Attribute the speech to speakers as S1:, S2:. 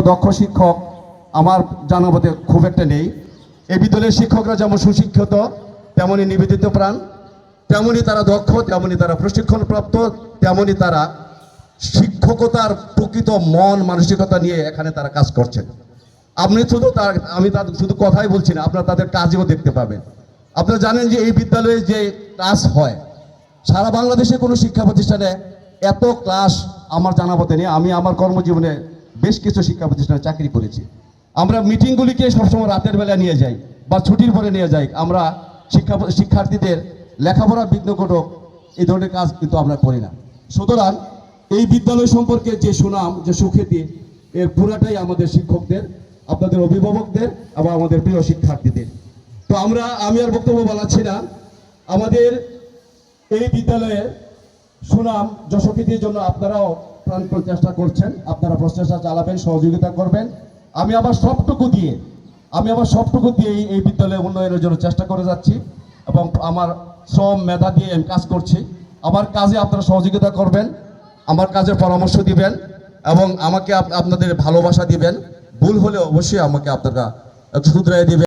S1: দক্ষ শিক্ষক আমার জানা মতে খুব একটা নেই। এই বিদ্যালয়ের শিক্ষকরা যেমন সুশিক্ষিত, তেমনই নিবেদিত প্রাণ, তেমনই তারা দক্ষ, তেমনই তারা প্রশিক্ষণপ্রাপ্ত, তেমনই তারা শিক্ষকতার প্রকৃত মন মানসিকতা নিয়ে এখানে তারা কাজ করছেন। আমি তাদের শুধু কথাই বলছি না, আপনারা তাদের কাজেও দেখতে পাবেন। আপনারা জানেন যে এই বিদ্যালয়ে যে ক্লাস হয়, সারা বাংলাদেশে কোনো শিক্ষা প্রতিষ্ঠানে এত ক্লাস আমার জানা মতে নেই। আমি আমার কর্মজীবনে বেশ কিছু শিক্ষা প্রতিষ্ঠানে চাকরি করেছি। আমরা মিটিংগুলিকে সবসময় রাতের বেলা নিয়ে যাই বা ছুটির পরে নিয়ে যাই। আমরা শিক্ষার্থীদের লেখাপড়া বিঘ্ন ঘটক এই ধরনের কাজ কিন্তু আমরা করি না। সুতরাং এই বিদ্যালয় সম্পর্কে যে সুনাম, যে সুখ্যাতি, এর পুরাটাই আমাদের শিক্ষকদের, আপনাদের অভিভাবকদের এবং আমাদের প্রিয় শিক্ষার্থীদের। তো আমি আর বক্তব্য বলাচ্ছি না। আমাদের এই বিদ্যালয়ের সুনাম যশস্বীর জন্য আপনারাও প্রাণপণ চেষ্টা করছেন, আপনারা প্রচেষ্টা চালাবেন, সহযোগিতা করবেন। আমি আবার সবটুকু দিয়ে এই বিদ্যালয়ের উন্নয়নের জন্য চেষ্টা করে যাচ্ছি এবং আমার শ্রম মেধা দিয়ে আমি কাজ করছি। আমার কাজে আপনারা সহযোগিতা করবেন, আমার কাজে পরামর্শ দিবেন এবং আমাকে আপনাদের ভালোবাসা দিবেন। ভুল হলে অবশ্যই আমাকে আপনারা শুধরাই দিবেন।